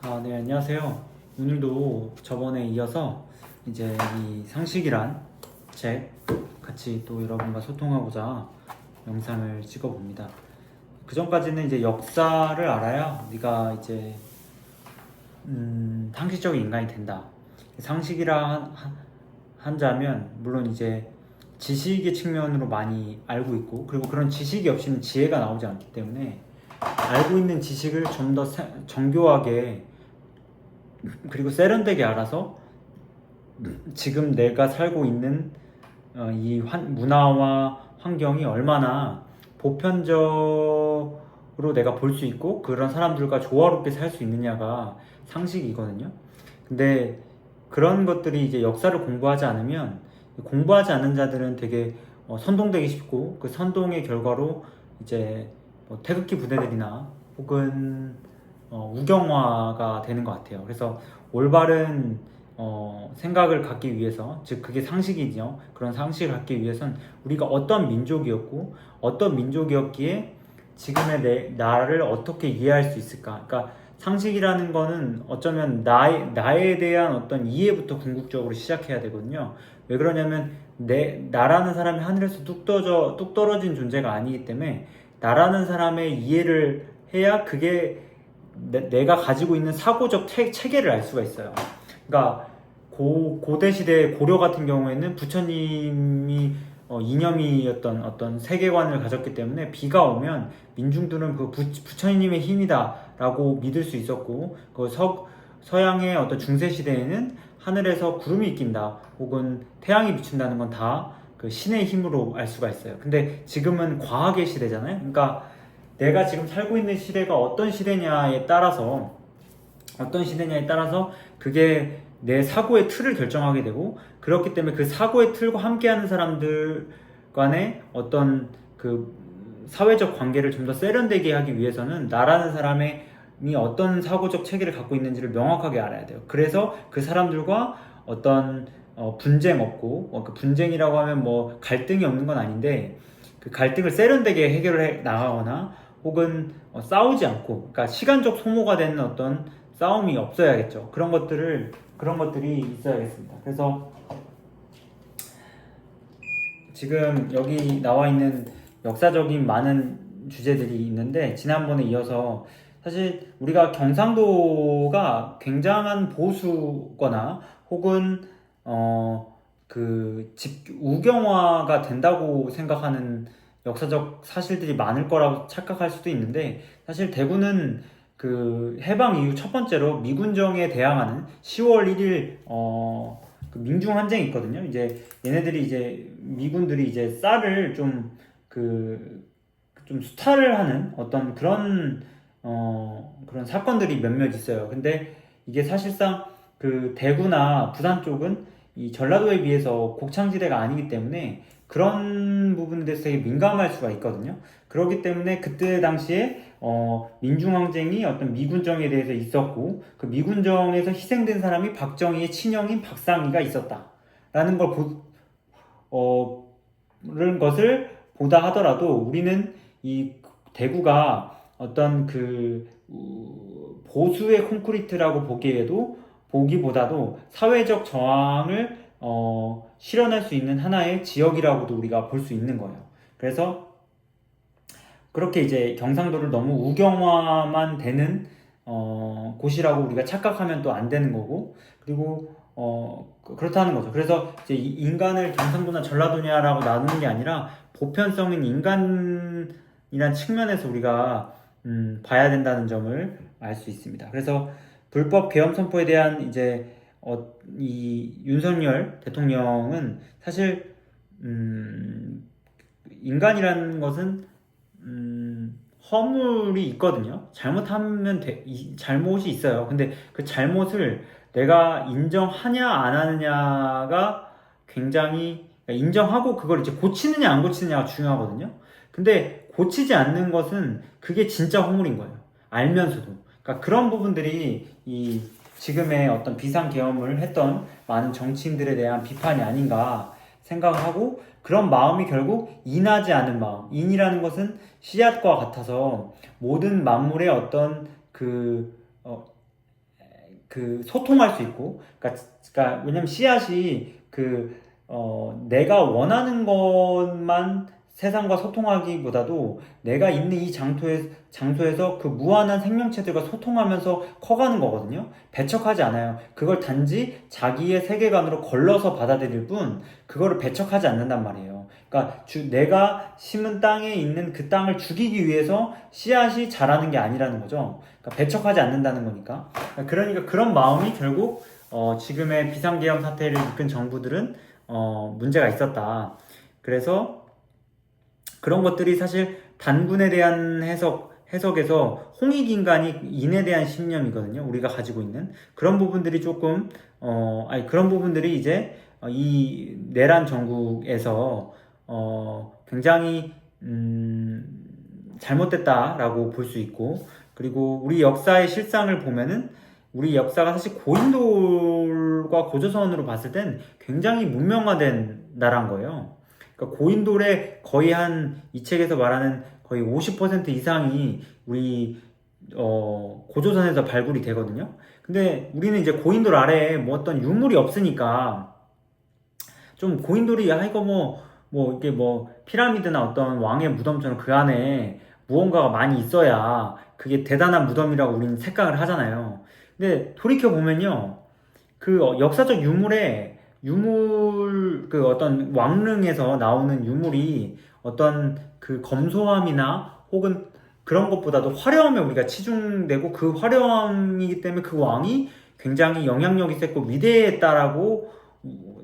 네, 안녕하세요. 오늘도 저번에 이어서 이제 이 상식이란 책 같이 또 여러분과 소통하고자 영상을 찍어봅니다. 그 전까지는 이제 역사를 알아야 네가 이제 상식적인 인간이 된다. 상식이라 한자면 물론 이제 지식의 측면으로 많이 알고 있고, 그리고 그런 지식이 없이는 지혜가 나오지 않기 때문에 알고 있는 지식을 좀 더 정교하게 그리고 세련되게 알아서 지금 내가 살고 있는 이 문화와 환경이 얼마나 보편적으로 내가 볼 수 있고 그런 사람들과 조화롭게 살 수 있느냐가 상식이거든요. 근데 그런 것들이 이제 역사를 공부하지 않으면, 공부하지 않는 자들은 되게 선동되기 쉽고, 그 선동의 결과로 이제 뭐 태극기 부대들이나 혹은 우경화가 되는 것 같아요. 그래서 올바른 생각을 갖기 위해서, 즉 그게 상식이죠. 그런 상식을 갖기 위해선 우리가 어떤 민족이었고 어떤 민족이었기에 지금의 나를 어떻게 이해할 수 있을까. 그러니까 상식이라는 거는 어쩌면 나에 대한 어떤 이해부터 궁극적으로 시작해야 되거든요. 왜 그러냐면 나라는 사람이 하늘에서 뚝 떨어진 존재가 아니기 때문에 나라는 사람의 이해를 해야 그게 내가 가지고 있는 사고적 체계를 알 수가 있어요. 그러니까 고대 시대 고려 같은 경우에는 부처님이 이념이었던 어떤 세계관을 가졌기 때문에 비가 오면 민중들은 그 부처님의 힘이다라고 믿을 수 있었고, 그 서양의 어떤 중세 시대에는 하늘에서 구름이 낀다 혹은 태양이 비춘다는 건 다 그 신의 힘으로 알 수가 있어요. 근데 지금은 과학의 시대잖아요. 그러니까 내가 지금 살고 있는 시대가 어떤 시대냐에 따라서 그게 내 사고의 틀을 결정하게 되고, 그렇기 때문에 그 사고의 틀과 함께하는 사람들 간의 어떤 그 사회적 관계를 좀 더 세련되게 하기 위해서는 나라는 사람이 어떤 사고적 체계를 갖고 있는지를 명확하게 알아야 돼요. 그래서 그 사람들과 어떤 분쟁 없고, 그 분쟁이라고 하면 뭐 갈등이 없는 건 아닌데, 그 갈등을 세련되게 해결을 해 나가거나 혹은 싸우지 않고, 그러니까 시간적 소모가 되는 어떤 싸움이 없어야겠죠. 그런 것들이 있어야겠습니다. 그래서 지금 여기 나와 있는 역사적인 많은 주제들이 있는데, 지난번에 이어서 사실 우리가 경상도가 굉장한 보수거나 혹은 우경화가 된다고 생각하는 역사적 사실들이 많을 거라고 착각할 수도 있는데, 사실 대구는 그 해방 이후 첫 번째로 미군정에 대항하는 10월 1일 그 민중항쟁이 있거든요. 이제 얘네들이 이제 미군들이 이제 쌀을 좀 수탈을 하는 어떤 그런 사건들이 몇몇 있어요. 근데 이게 사실상 그 대구나 부산 쪽은 이 전라도에 비해서 곡창지대가 아니기 때문에 그런 부분에 대해서 되게 민감할 수가 있거든요. 그렇기 때문에 그때 당시에 민중항쟁이 어떤 미군정에 대해서 있었고, 그 미군정에서 희생된 사람이 박정희의 친형인 박상희가 있었다라는 그런 것을 보다 하더라도, 우리는 이 대구가 어떤 보수의 콘크리트라고 보기보다도 사회적 저항을 실현할 수 있는 하나의 지역이라고도 우리가 볼 수 있는 거예요. 그래서 그렇게 이제 경상도를 너무 우경화만 되는 곳이라고 우리가 착각하면 또 안 되는 거고, 그리고 그렇다는 거죠. 그래서 이제 인간을 경상도나 전라도냐라고 나누는 게 아니라 보편성인 인간이란 측면에서 우리가 봐야 된다는 점을 알 수 있습니다. 그래서 불법 계엄 선포에 대한 이제 이 윤석열 대통령은 사실 인간이라는 것은 허물이 있거든요. 잘못하면 잘못이 있어요. 근데 그 잘못을 내가 인정하냐 안 하느냐가 굉장히, 그러니까 인정하고 그걸 이제 고치느냐 안 고치느냐가 중요하거든요. 근데 고치지 않는 것은 그게 진짜 허물인 거예요. 알면서도. 그러니까 그런 부분들이 이 지금의 어떤 비상계엄을 했던 많은 정치인들에 대한 비판이 아닌가 생각하고, 그런 마음이 결국 인하지 않은 마음, 인이라는 것은 씨앗과 같아서 모든 만물의 어떤 그 소통할 수 있고, 그러니까 왜냐면 씨앗이 내가 원하는 것만 세상과 소통하기보다도 내가 있는 이 장소에서 그 무한한 생명체들과 소통하면서 커가는 거거든요. 배척하지 않아요. 그걸 단지 자기의 세계관으로 걸러서 받아들일 뿐 그거를 배척하지 않는단 말이에요. 그러니까 내가 심은 땅에 있는 그 땅을 죽이기 위해서 씨앗이 자라는 게 아니라는 거죠. 그러니까 배척하지 않는다는 거니까. 그러니까 그런 마음이 결국 지금의 비상계엄 사태를 이끈 정부들은 문제가 있었다. 그래서 그런 것들이 사실 단군에 대한 해석에서 홍익인간이 인에 대한 신념이거든요. 우리가 가지고 있는 그런 부분들이 조금 그런 부분들이 이제 이 내란 전국에서 굉장히 잘못됐다라고 볼 수 있고, 그리고 우리 역사의 실상을 보면은 우리 역사가 사실 고인돌과 고조선으로 봤을 땐 굉장히 문명화된 나라인 거예요. 그러니까 고인돌의 거의 이 책에서 말하는 거의 50% 이상이 우리 고조선에서 발굴이 되거든요. 근데 우리는 이제 고인돌 아래에 뭐 어떤 유물이 없으니까 좀 고인돌이 이거 이게 피라미드나 어떤 왕의 무덤처럼 그 안에 무언가가 많이 있어야 그게 대단한 무덤이라고 우리는 착각을 하잖아요. 근데 돌이켜 보면요, 그 역사적 그 어떤 왕릉에서 나오는 유물이 어떤 그 검소함이나 혹은 그런 것보다도 화려함에 우리가 치중되고, 그 화려함이기 때문에 그 왕이 굉장히 영향력이 셌고 위대했다라고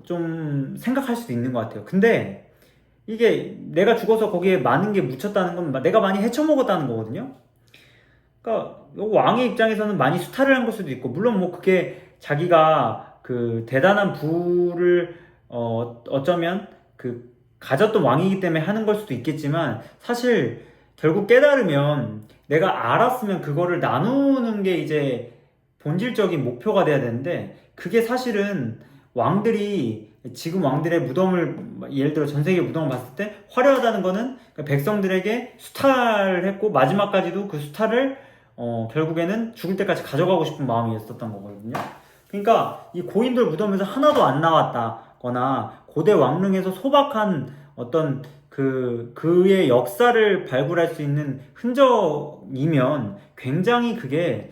좀 생각할 수도 있는 것 같아요. 근데 이게 내가 죽어서 거기에 많은 게 묻혔다는 건 내가 많이 헤쳐먹었다는 거거든요. 그러니까 왕의 입장에서는 많이 수탈을 한 걸 수도 있고, 물론 그게 자기가 그 대단한 부를 어쩌면 가졌던 왕이기 때문에 하는 걸 수도 있겠지만, 사실 결국 깨달으면 내가 알았으면 그거를 나누는 게 이제 본질적인 목표가 돼야 되는데, 그게 사실은 지금 왕들의 무덤을, 예를 들어 전 세계 무덤을 봤을 때 화려하다는 거는 백성들에게 수탈을 했고, 마지막까지도 그 수탈을 결국에는 죽을 때까지 가져가고 싶은 마음이었었던 거거든요. 그러니까 이 고인돌 무덤에서 하나도 안 나왔다거나 고대 왕릉에서 소박한 어떤 그의 역사를 발굴할 수 있는 흔적이면 굉장히 그게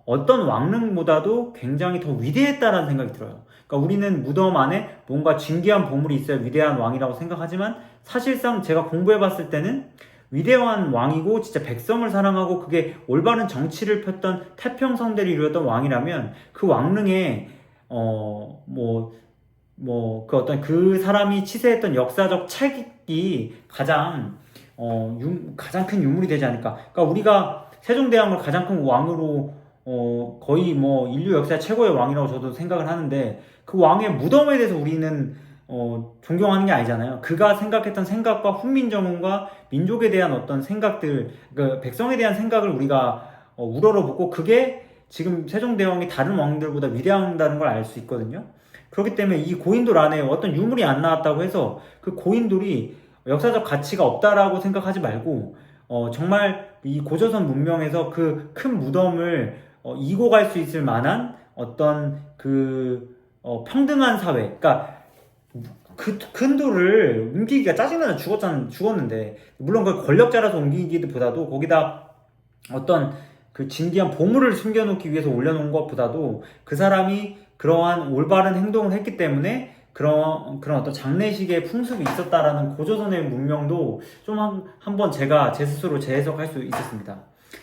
어떤 왕릉보다도 굉장히 더 위대했다라는 생각이 들어요. 그러니까 우리는 무덤 안에 뭔가 진귀한 보물이 있어야 위대한 왕이라고 생각하지만, 사실상 제가 공부해봤을 때는 위대한 왕이고 진짜 백성을 사랑하고 그게 올바른 정치를 폈던 태평성대를 이루었던 왕이라면, 그 왕릉에 그 어떤 그 사람이 치세했던 역사적 책이 가장 큰 유물이 되지 않을까. 그러니까 우리가 세종대왕을 가장 큰 왕으로 거의 인류 역사 최고의 왕이라고 저도 생각을 하는데, 그 왕의 무덤에 대해서 우리는 존경하는 게 아니잖아요. 그가 생각했던 생각과 훈민정음과 민족에 대한 어떤 생각들, 그 백성에 대한 생각을 우리가 우러러보고, 그게 지금 세종대왕이 다른 왕들보다 위대하다는 걸 알 수 있거든요. 그렇기 때문에 이 고인돌 안에 어떤 유물이 안 나왔다고 해서 그 고인돌이 역사적 가치가 없다라고 생각하지 말고, 정말 이 고조선 문명에서 그 큰 무덤을 이고 갈 수 있을 만한 어떤 평등한 사회, 그러니까 큰 돌을 옮기기가 짜증나서 죽었는데, 물론 그 권력자라서 옮기기보다도 거기다 어떤 그 진귀한 보물을 숨겨놓기 위해서 올려놓은 것보다도 그 사람이 그러한 올바른 행동을 했기 때문에 그런 어떤 장례식의 풍습이 있었다라는 고조선의 문명도 좀 한번 제가 제 스스로 재해석할 수 있었습니다.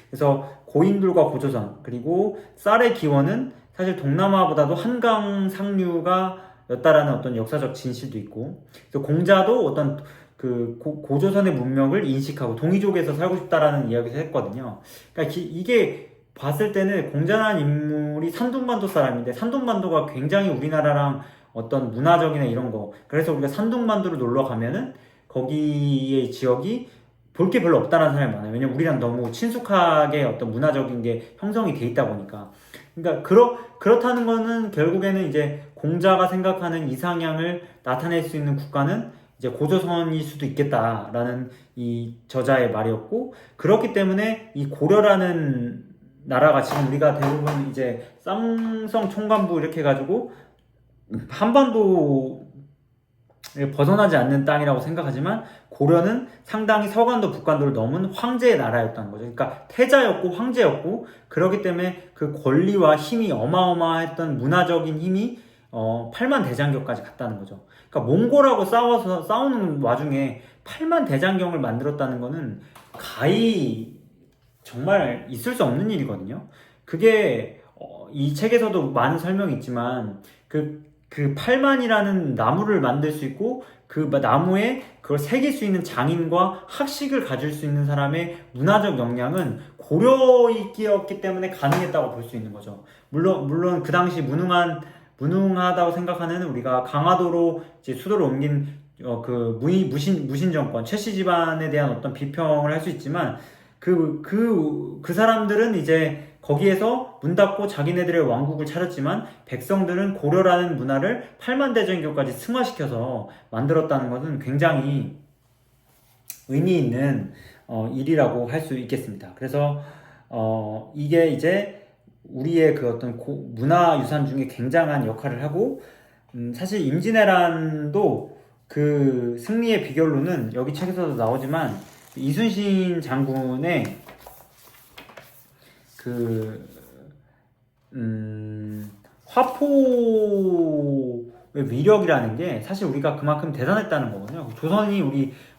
그래서 고인돌과 고조선, 그리고 쌀의 기원은 사실 동남아보다도 한강 상류가 였다라는 어떤 역사적 진실도 있고, 그래서 공자도 어떤 고조선의 문명을 인식하고 동이족에서 살고 싶다라는 이야기를 했거든요. 그러니까 이게 봤을 때는 공자라는 인물이 산둥반도 사람인데, 산둥반도가 굉장히 우리나라랑 어떤 문화적이나 이런 거, 그래서 우리가 산둥반도를 놀러 가면은 거기의 지역이 볼 게 별로 없다는 사람이 많아요. 왜냐면 우리랑 너무 친숙하게 어떤 문화적인 게 형성이 돼 있다 보니까. 그러니까 그렇다는 거는 결국에는 이제 공자가 생각하는 이상향을 나타낼 수 있는 국가는 이제 고조선일 수도 있겠다라는 이 저자의 말이었고, 그렇기 때문에 이 고려라는 나라가 지금 우리가 대부분 이제 쌍성 총관부 이렇게 해가지고 한반도 벗어나지 않는 땅이라고 생각하지만 고려는 상당히 서간도 북간도를 넘은 황제의 나라였다는 거죠. 그러니까 태자였고 황제였고 그렇기 때문에 그 권리와 힘이 어마어마했던 문화적인 힘이 8만 대장경까지 갔다는 거죠. 그러니까 몽골하고 싸우는 와중에 8만 대장경을 만들었다는 거는 가히 정말 있을 수 없는 일이거든요. 그게 이 책에서도 많은 설명이 있지만 그 8만이라는 나무를 만들 수 있고 그 나무에 그걸 새길 수 있는 장인과 학식을 가질 수 있는 사람의 문화적 역량은 고려이었기 때문에 가능했다고 볼 수 있는 거죠. 물론 그 당시 무능하다고 생각하는 우리가 강화도로 이제 수도를 옮긴 그 무신 정권 최씨 집안에 대한 어떤 비평을 할 수 있지만 그 사람들은 이제 거기에서 문 닫고 자기네들의 왕국을 차렸지만 백성들은 고려라는 문화를 8만 대장경까지 승화시켜서 만들었다는 것은 굉장히 의미 있는 일이라고 할 수 있겠습니다. 그래서 이게 이제 우리의 그 어떤 문화유산 중에 굉장한 역할을 하고 사실 임진왜란도 그 승리의 비결로는 여기 책에서도 나오지만 이순신 장군의 화포의 위력이라는 게 사실 우리가 그만큼 대단했다는 거거든요. 조선이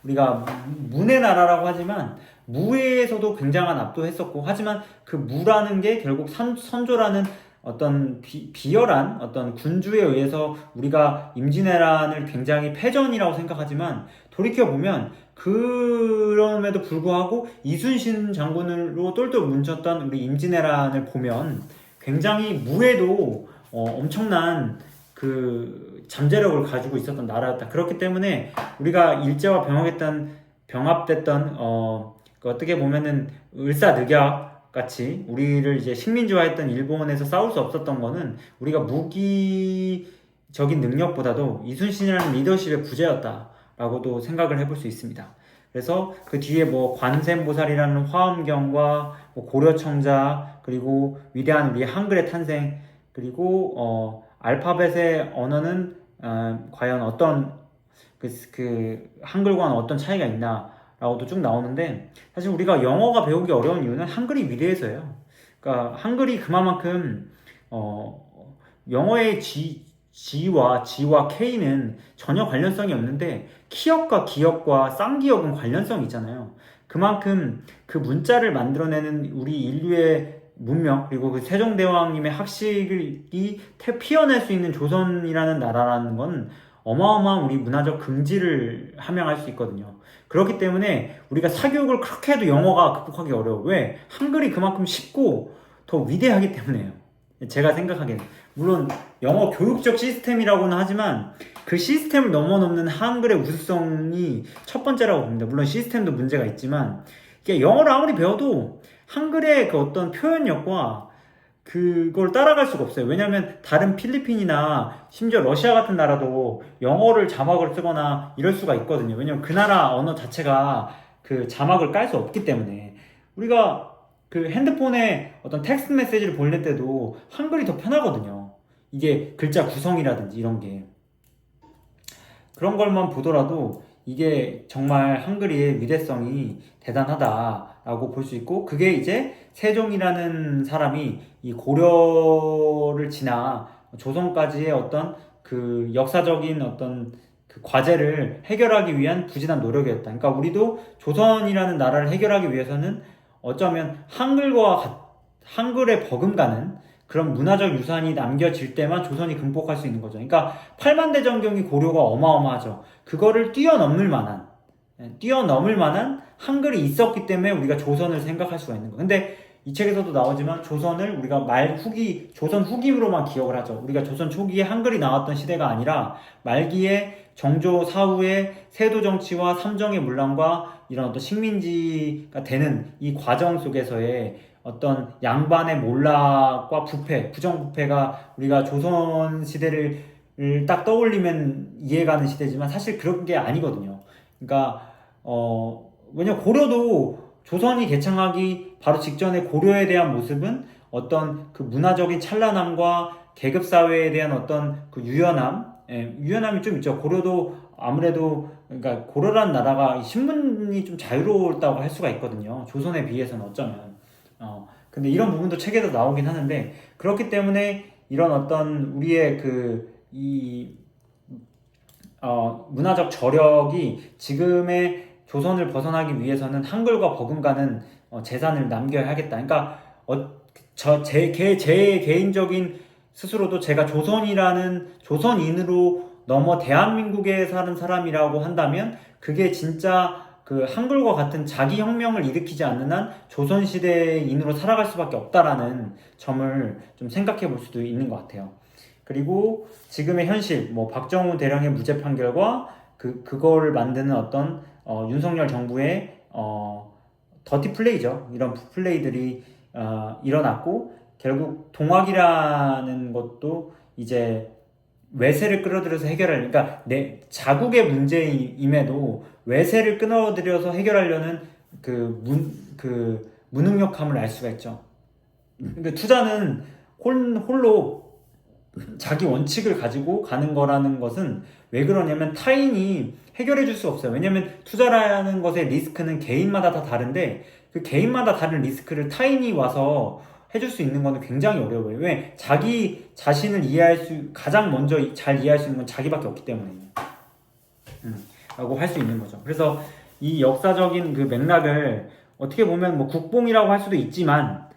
우리가 문의 나라라고 하지만 무에서도 굉장한 압도했었고 하지만 그 무라는 게 결국 선조라는 어떤 비열한 어떤 군주에 의해서 우리가 임진왜란을 굉장히 패전이라고 생각하지만 돌이켜보면 그럼에도 불구하고 이순신 장군으로 똘똘 뭉쳤던 우리 임진왜란을 보면 굉장히 무에도 엄청난 그 잠재력을 가지고 있었던 나라였다. 그렇기 때문에 우리가 일제와 병합됐던 어떻게 보면은 을사늑약 같이 우리를 이제 식민지화했던 일본에서 싸울 수 없었던 거는 우리가 무기적인 능력보다도 이순신이라는 리더십의 부재였다라고도 생각을 해볼 수 있습니다. 그래서 그 뒤에 뭐 관세음보살이라는 화엄경과 뭐 고려청자 그리고 위대한 우리 한글의 탄생 그리고 알파벳의 언어는 과연 어떤 그 한글과는 어떤 차이가 있나 라고도 쭉 나오는데 사실 우리가 영어가 배우기 어려운 이유는 한글이 위대해서예요. 그러니까 한글이 그만큼 영어의 G와 K는 전혀 관련성이 없는데 키역과 기역과 쌍기역은 관련성이 있잖아요. 그만큼 그 문자를 만들어내는 우리 인류의 문명 그리고 그 세종대왕님의 학식이 피어낼 수 있는 조선이라는 나라라는 건 어마어마한 우리 문화적 긍지를 함양할 수 있거든요. 그렇기 때문에 우리가 사교육을 그렇게 해도 영어가 극복하기 어려워. 왜? 한글이 그만큼 쉽고 더 위대하기 때문에요. 제가 생각하기에는. 물론 영어 교육적 시스템이라고는 하지만 그 시스템을 넘어넘는 한글의 우수성이 첫 번째라고 봅니다. 물론 시스템도 문제가 있지만 영어를 아무리 배워도 한글의 그 어떤 표현력과 그걸 따라갈 수가 없어요. 왜냐하면 다른 필리핀이나 심지어 러시아 같은 나라도 영어를 자막을 쓰거나 이럴 수가 있거든요. 왜냐하면 그 나라 언어 자체가 그 자막을 깔 수 없기 때문에 우리가 그 핸드폰에 어떤 텍스트 메시지를 보낼 때도 한글이 더 편하거든요. 이게 글자 구성이라든지 이런 게 그런 걸만 보더라도 이게 정말 한글의 위대성이 대단하다라고 볼 수 있고 그게 이제 세종이라는 사람이 이 고려를 지나 조선까지의 어떤 그 역사적인 어떤 그 과제를 해결하기 위한 부진한 노력이었다. 그러니까 우리도 조선이라는 나라를 해결하기 위해서는 어쩌면 한글에 버금가는 그런 문화적 유산이 남겨질 때만 조선이 극복할 수 있는 거죠. 그러니까 8만 대장경이 고려가 어마어마하죠. 그거를 뛰어넘을 만한 한글이 있었기 때문에 우리가 조선을 생각할 수가 있는 거예요. 근데 이 책에서도 나오지만 조선을 우리가 조선 후기로만 기억을 하죠. 우리가 조선 초기에 한글이 나왔던 시대가 아니라 말기에 정조 사후에 세도 정치와 삼정의 문란과 이런 어떤 식민지가 되는 이 과정 속에서의 어떤 양반의 몰락과 부정부패가 우리가 조선 시대를 딱 떠올리면 이해가는 시대지만 사실 그런 게 아니거든요. 그러니까 왜냐 고려도 조선이 개창하기 바로 직전에 고려에 대한 모습은 어떤 그 문화적인 찬란함과 계급 사회에 대한 어떤 그 유연함, 유연함이 좀 있죠. 고려도 아무래도 그러니까 고려라는 나라가 신분이 좀 자유로웠다고 할 수가 있거든요. 조선에 비해서는 어쩌면. 근데 이런 부분도 책에도 나오긴 하는데 그렇기 때문에 이런 어떤 우리의 문화적 저력이 지금의 조선을 벗어나기 위해서는 한글과 버금가는 재산을 남겨야 하겠다. 그러니까 제 개인적인 스스로도 제가 조선인으로 넘어 대한민국에 사는 사람이라고 한다면 그게 진짜 그 한글과 같은 자기 혁명을 일으키지 않는 한 조선시대인으로 살아갈 수밖에 없다라는 점을 좀 생각해 볼 수도 있는 것 같아요. 그리고 지금의 현실, 뭐 박정훈 대령의 무죄 판결과 그거를 만드는 어떤 윤석열 정부의 더티 플레이죠. 이런 플레이들이 일어났고 결국 동학이라는 것도 이제 외세를 끌어들여서 그러니까 내 자국의 문제임에도 외세를 끌어들여서 해결하려는 무능력함을 알 수가 있죠. 근데 투자는 홀로 자기 원칙을 가지고 가는 거라는 것은 왜 그러냐면 타인이 해결해 줄 수 없어요. 왜냐면 투자라는 것의 리스크는 개인마다 다 다른데 그 개인마다 다른 리스크를 타인이 와서 해줄 수 있는 거는 굉장히 어려워요. 왜? 자기 자신을 가장 먼저 잘 이해할 수 있는 건 자기밖에 없기 때문에 라고 할 수 있는 거죠. 그래서 이 역사적인 그 맥락을 어떻게 보면 뭐 국뽕이라고 할 수도 있지만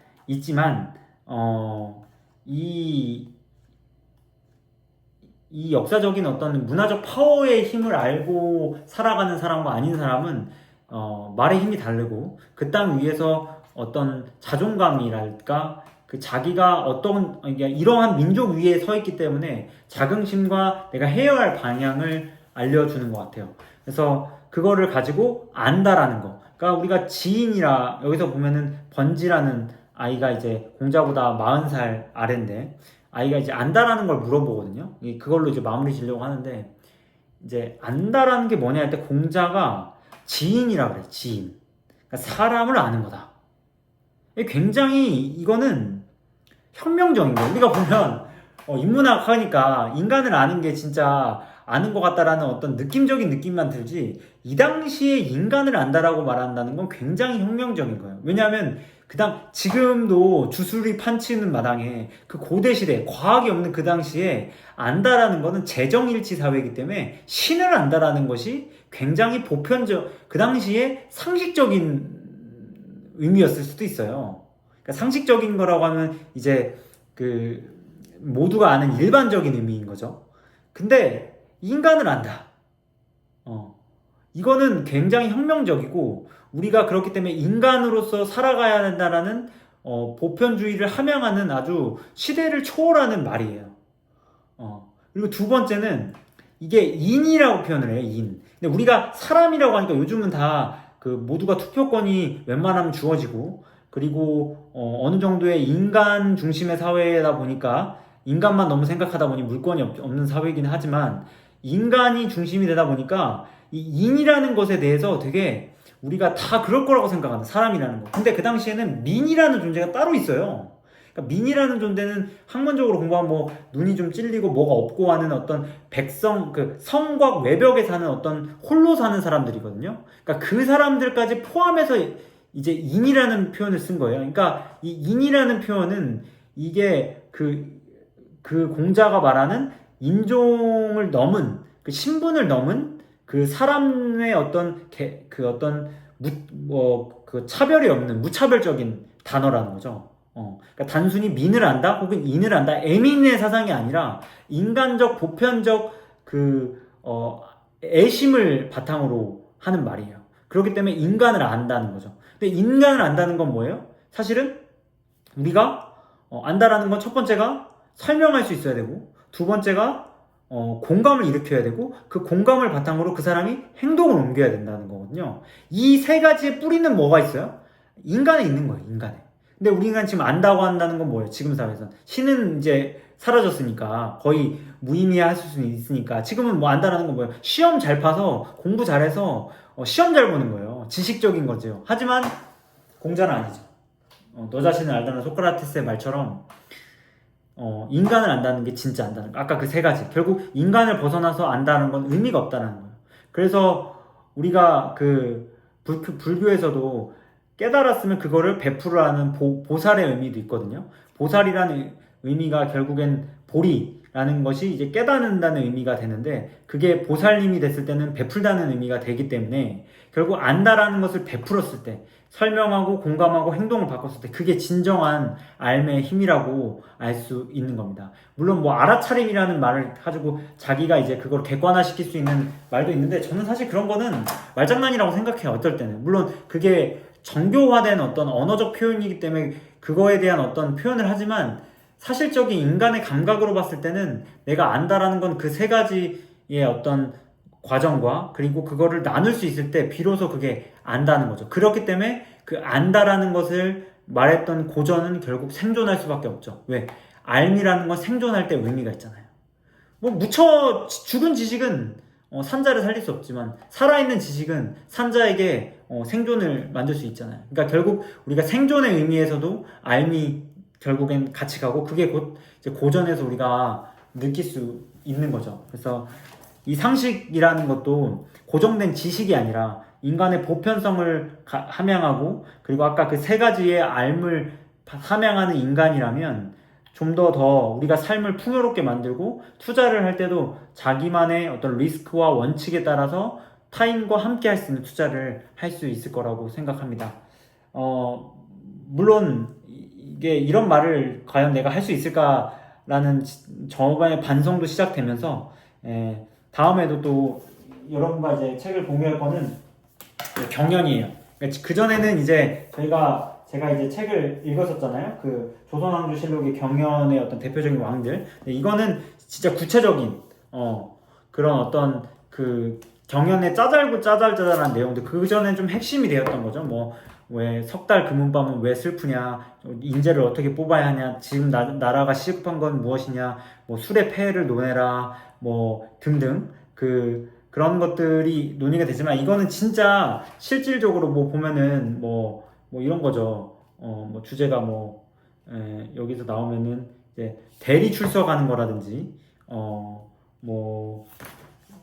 이 역사적인 어떤 문화적 파워의 힘을 알고 살아가는 사람과 아닌 사람은 말의 힘이 다르고 그 땅 위에서 어떤 자존감이랄까 그 자기가 이러한 민족 위에 서 있기 때문에 자긍심과 내가 해야 할 방향을 알려주는 것 같아요. 그래서 그거를 가지고 안다라는 거. 그러니까 우리가 지인이라 여기서 보면은 번지라는 아이가 이제 공자보다 40살 아래인데 아이가 이제 안다라는 걸 물어보거든요. 그걸로 이제 마무리 지려고 하는데 이제 안다라는 게 뭐냐 할 때 공자가 지인이라 그래. 지인. 그러니까 사람을 아는 거다. 굉장히 이거는 혁명적인 거예요. 우리가 보면 인문학 하니까 인간을 아는 게 진짜 아는 것 같다라는 어떤 느낌적인 느낌만 들지 이 당시에 인간을 안다라고 말한다는 건 굉장히 혁명적인 거예요. 왜냐하면 지금도 주술이 판치는 마당에 그 고대 시대 과학이 없는 그 당시에 안다라는 거는 재정일치 사회이기 때문에 신을 안다라는 것이 굉장히 그 당시에 상식적인 의미였을 수도 있어요. 그러니까 상식적인 거라고 하면 이제 모두가 아는 일반적인 의미인 거죠. 근데 인간을 안다. 이거는 굉장히 혁명적이고 우리가 그렇기 때문에 인간으로서 살아가야 한다라는 보편주의를 함양하는 아주 시대를 초월하는 말이에요. 그리고 두 번째는 이게 인이라고 표현을 해요. 인. 근데 우리가 사람이라고 하니까 요즘은 다 모두가 투표권이 웬만하면 주어지고 그리고 어느 정도의 인간 중심의 사회다 보니까 인간만 너무 생각하다 보니 물건이 없는 사회이긴 하지만 인간이 중심이 되다 보니까 이 인이라는 것에 대해서 되게 우리가 다 그럴 거라고 생각하는 사람이라는 거. 근데 그 당시에는 민이라는 존재가 따로 있어요. 그러니까 민이라는 존재는 학문적으로 공부하면 뭐 눈이 좀 찔리고 뭐가 없고 하는 어떤 성곽 외벽에 사는 어떤 홀로 사는 사람들이거든요. 그러니까 그 사람들까지 포함해서 이제 인이라는 표현을 쓴 거예요. 그러니까 이 인이라는 표현은 이게 그 공자가 말하는 인종을 넘은 그 신분을 넘은 그 사람의 어떤 차별이 없는 무차별적인 단어라는 거죠. 그러니까 단순히 민을 안다 혹은 인을 안다 애민의 사상이 아니라 인간적 보편적 애심을 바탕으로 하는 말이에요. 그렇기 때문에 인간을 안다는 거죠. 근데 인간을 안다는 건 뭐예요? 사실은 우리가 안다라는 건 첫 번째가 설명할 수 있어야 되고 두 번째가 공감을 일으켜야 되고 그 공감을 바탕으로 그 사람이 행동을 옮겨야 된다는 거거든요. 이 세 가지의 뿌리는 뭐가 있어요? 인간에 있는 거예요. 인간에. 근데 우리 인간 지금 안다고 한다는 건 뭐예요? 지금 사회에서는 신은 이제 사라졌으니까 거의 무의미할 수 있으니까 지금은 뭐 안다라는 건 뭐예요? 시험 잘 봐서 공부 잘해서 시험 잘 보는 거예요. 지식적인 거죠. 하지만 공자는 아니죠. 너 자신을 알다는 소크라테스의 말처럼 인간을 안다는 게 진짜 안다는 거. 아까 그 세 가지. 결국 인간을 벗어나서 안다는 건 의미가 없다는 거예요. 그래서 우리가 그 불교에서도 깨달았으면 그거를 베풀으라는 보살의 의미도 있거든요. 보살이라는 의미가 결국엔 보리라는 것이 이제 깨닫는다는 의미가 되는데, 그게 보살님이 됐을 때는 베풀다는 의미가 되기 때문에 결국 안다라는 것을 베풀었을 때, 설명하고 공감하고 행동을 바꿨을 때, 그게 진정한 알매의 힘이라고 알 수 있는 겁니다. 물론 뭐 알아차림이라는 말을 가지고 자기가 이제 그걸 객관화시킬 수 있는 말도 있는데, 저는 사실 그런 거는 말장난이라고 생각해요. 어떨 때는. 물론 그게 정교화된 어떤 언어적 표현이기 때문에 그거에 대한 어떤 표현을 하지만, 사실적인 인간의 감각으로 봤을 때는 내가 안다라는 건 그 세 가지의 어떤 과정과, 그리고 그거를 나눌 수 있을 때 비로소 그게 안다는 거죠. 그렇기 때문에 그 안다라는 것을 말했던 고전은 결국 생존할 수밖에 없죠. 왜? 알미라는 건 생존할 때 의미가 있잖아요. 뭐 묻혀 죽은 지식은 산자를 살릴 수 없지만, 살아있는 지식은 산자에게 생존을 만들 수 있잖아요. 그러니까 결국 우리가 생존의 의미에서도 알미 결국엔 같이 가고, 그게 곧 이제 고전에서 우리가 느낄 수 있는 거죠. 그래서 이 상식이라는 것도 고정된 지식이 아니라 인간의 보편성을 함양하고, 그리고 아까 그 세 가지의 알을 함양하는 인간이라면 좀 더 우리가 삶을 풍요롭게 만들고, 투자를 할 때도 자기만의 어떤 리스크와 원칙에 따라서 타인과 함께 할 수 있는 투자를 할 수 있을 거라고 생각합니다. 물론 이게 이런 말을 과연 내가 할 수 있을까라는 저만의 반성도 시작되면서, 다음에도 또 여러분과 이제 책을 공유할 거는 경연이에요. 그 전에는 이제 제가 이제 책을 읽었었잖아요. 그 조선왕조실록의 경연의 어떤 대표적인 왕들. 이거는 진짜 구체적인 그런 어떤 그 경연의 짜잘한 내용들, 그 전엔 좀 핵심이 되었던 거죠. 뭐 왜 석 달 금은밤은 왜 슬프냐, 인재를 어떻게 뽑아야 하냐, 지금 나라가 시급한 건 무엇이냐, 뭐 술의 폐해를 논해라, 뭐 등등 그런 것들이 논의가 되지만, 이거는 진짜 실질적으로 뭐 보면은 뭐 이런 거죠. 뭐 주제가 여기서 나오면은 이제 대리 출석하는 거라든지, 뭐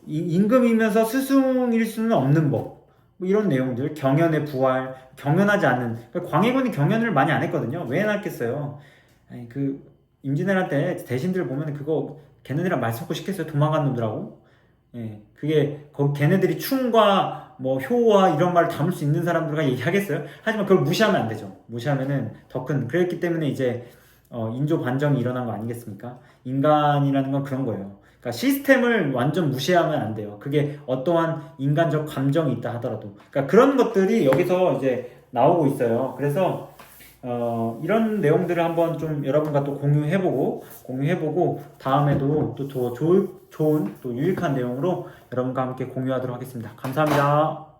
임금이면서 스승일 수는 없는 법, 뭐 이런 내용들, 경연의 부활, 경연하지 않는, 그러니까 광해군이 경연을 많이 안 했거든요. 왜 해놨겠어요? 아니, 그 임진왜란 대신들 보면 그거 걔네들이랑 말 섞고 싶겠어요? 도망간 놈들하고. 그게 걔네들이 충과 뭐 효와 이런 말을 담을 수 있는 사람들과 얘기하겠어요? 하지만 그걸 무시하면 안 되죠. 무시하면은 더 큰, 그랬기 때문에 이제 인조 반정이 일어난 거 아니겠습니까? 인간이라는 건 그런 거예요. 그러니까 시스템을 완전 무시하면 안 돼요. 그게 어떠한 인간적 감정이 있다 하더라도. 그러니까 그런 것들이 여기서 이제 나오고 있어요. 그래서 이런 내용들을 한번 좀 여러분과 또 공유해보고 다음에도 또 더 좋은 또 유익한 내용으로 여러분과 함께 공유하도록 하겠습니다. 감사합니다.